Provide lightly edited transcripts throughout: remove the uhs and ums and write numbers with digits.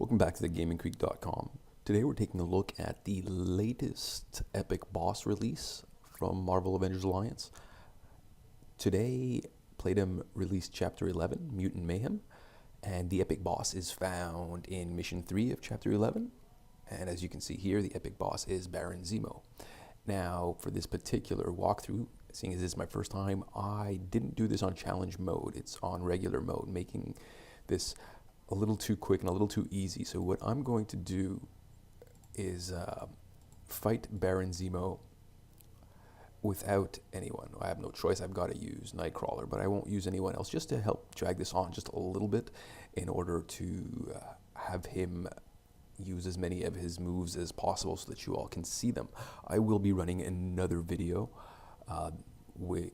Welcome back to thegamingcreek.com. Today we're taking a look at the latest epic boss release from Marvel Avengers Alliance. Today, Playdom released Chapter 11, Mutant Mayhem, and the epic boss is found in Mission 3 of Chapter 11. And as you can see here, the epic boss is Baron Zemo. Now, for this particular walkthrough, seeing as this is my first time, I didn't do this on challenge mode. It's on regular mode, making this a little too quick and a little too easy. So what I'm going to do is fight Baron Zemo without anyone. I have no choice. I've got to use Nightcrawler, but I won't use anyone else, just to help drag this on just a little bit in order to have him use as many of his moves as possible so that you all can see them. I will be running another video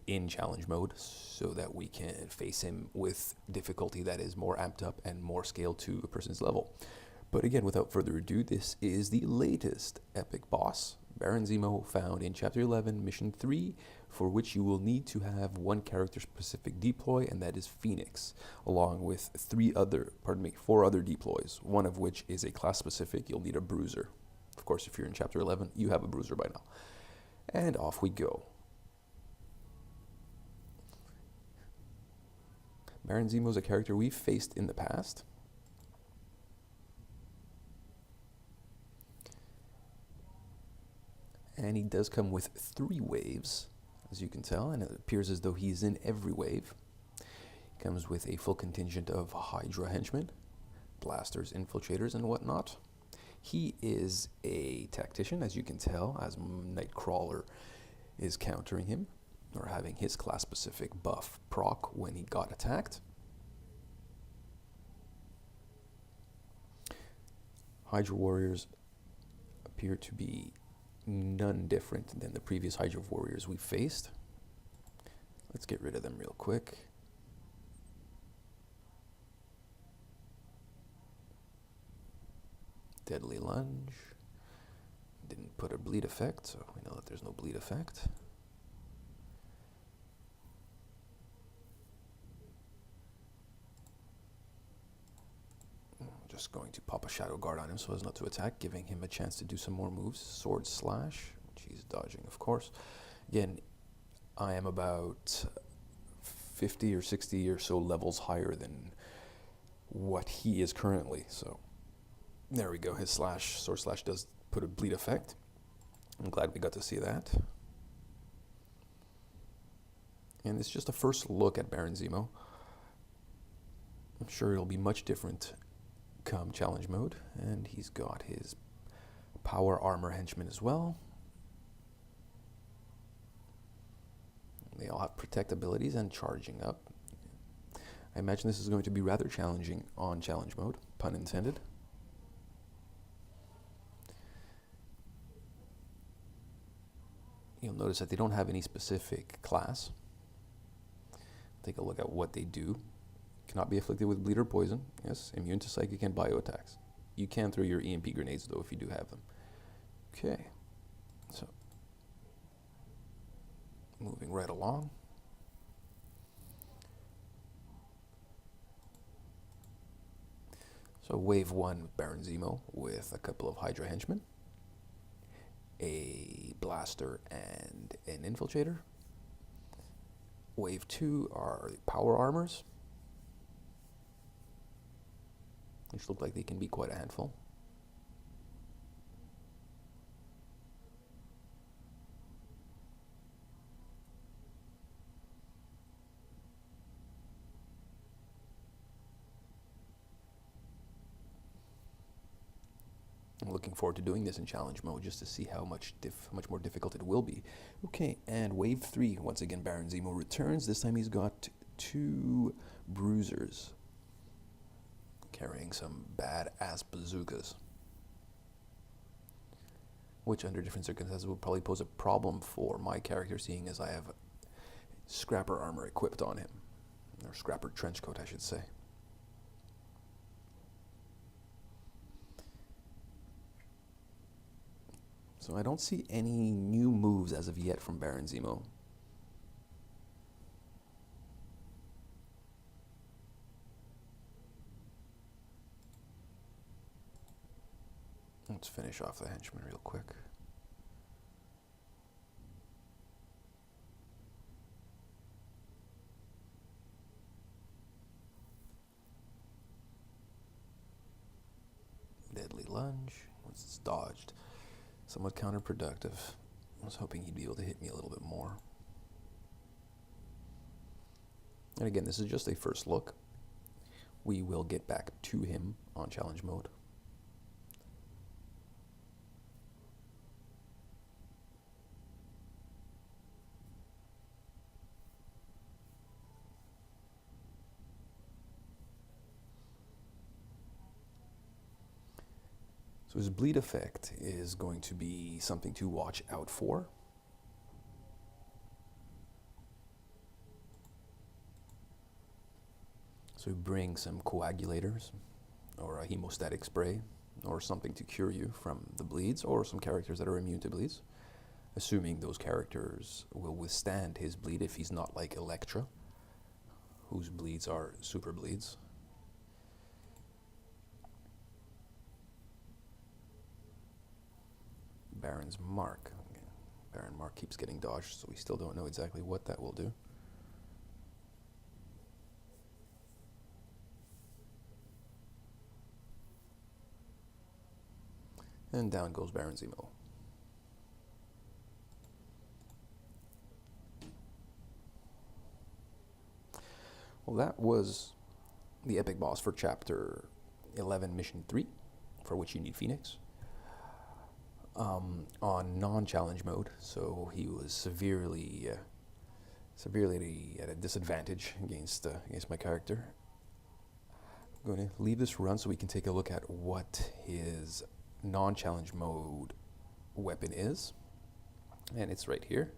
in challenge mode so that we can face him with difficulty that is more amped up and more scaled to a person's level. But again, without further ado, this is the latest epic boss, Baron Zemo, found in Chapter 11, Mission 3, for which you will need to have one character-specific deploy, and that is Phoenix, along with four other deploys, one of which is a class-specific. You'll need a bruiser. Of course, if you're in Chapter 11, you have a bruiser by now. And off we go. Baron Zemo is a character we've faced in the past. And he does come with 3 waves, as you can tell, and it appears as though he's in every wave. He comes with a full contingent of Hydra henchmen, blasters, infiltrators, and whatnot. He is a tactician, as you can tell, as Nightcrawler is countering him, or having his class-specific buff proc when he got attacked. Hydra warriors appear to be none different than the previous Hydra warriors we faced. Let's get rid of them real quick. Deadly lunge. Didn't put a bleed effect, so we know that there's no bleed effect. Just going to pop a Shadow Guard on him so as not to attack, giving him a chance to do some more moves. Sword Slash, which he's dodging, of course. Again, I am about 50 or 60 or so levels higher than what he is currently. So there we go. His Sword Slash does put a bleed effect. I'm glad we got to see that. And it's just a first look at Baron Zemo. I'm sure it'll be much different come challenge mode, and he's got his power armor henchmen as well. They all have protect abilities and charging up. I imagine this is going to be rather challenging on challenge mode, pun intended. You'll notice that they don't have any specific class. Take a look at what they do. Cannot be afflicted with bleed or poison. Yes, immune to psychic and bio attacks. You can throw your EMP grenades though if you do have them. Okay, so moving right along. So wave 1, Baron Zemo with a couple of Hydra henchmen, a blaster and an infiltrator. Wave 2 are the power armors, which look like they can be quite a handful. I'm looking forward to doing this in challenge mode just to see how much more difficult it will be. Okay, and wave 3, once again Baron Zemo returns. This time he's got 2 bruisers, carrying some badass bazookas, which under different circumstances would probably pose a problem for my character, seeing as I have scrapper armor equipped on him, or scrapper trench coat I should say. So I don't see any new moves as of yet from Baron Zemo. Let's finish off the henchman real quick. Deadly lunge. Once it's dodged. Somewhat counterproductive. I was hoping he'd be able to hit me a little bit more. And again, this is just a first look. We will get back to him on challenge mode. So his bleed effect is going to be something to watch out for. So bring some coagulators or a hemostatic spray or something to cure you from the bleeds, or some characters that are immune to bleeds, assuming those characters will withstand his bleed if he's not like Elektra, whose bleeds are super bleeds. Baron's Mark. Baron Mark keeps getting dodged, so we still don't know exactly what that will do. And down goes Baron Zemo. Well, that was the epic boss for Chapter 11, Mission 3, for which you need Phoenix. On non-challenge mode, so he was severely at a disadvantage against my character. I'm going to leave this run so we can take a look at what his non-challenge mode weapon is, and it's right here,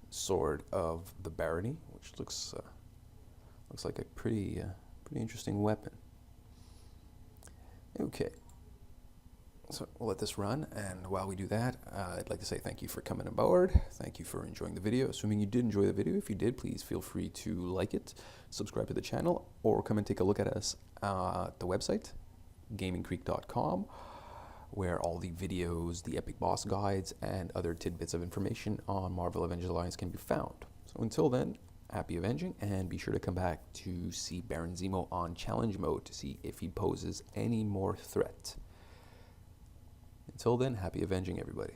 Sword of the Barony, which looks like a pretty interesting weapon. Okay. So we'll let this run, and while we do that, I'd like to say thank you for coming aboard. Thank you for enjoying the video. Assuming you did enjoy the video, if you did, please feel free to like it, subscribe to the channel, or come and take a look at us at the website, gamingcreek.com, where all the videos, the epic boss guides, and other tidbits of information on Marvel Avengers Alliance can be found. So until then, happy avenging, and be sure to come back to see Baron Zemo on challenge mode to see if he poses any more threat. Until then, happy avenging, everybody.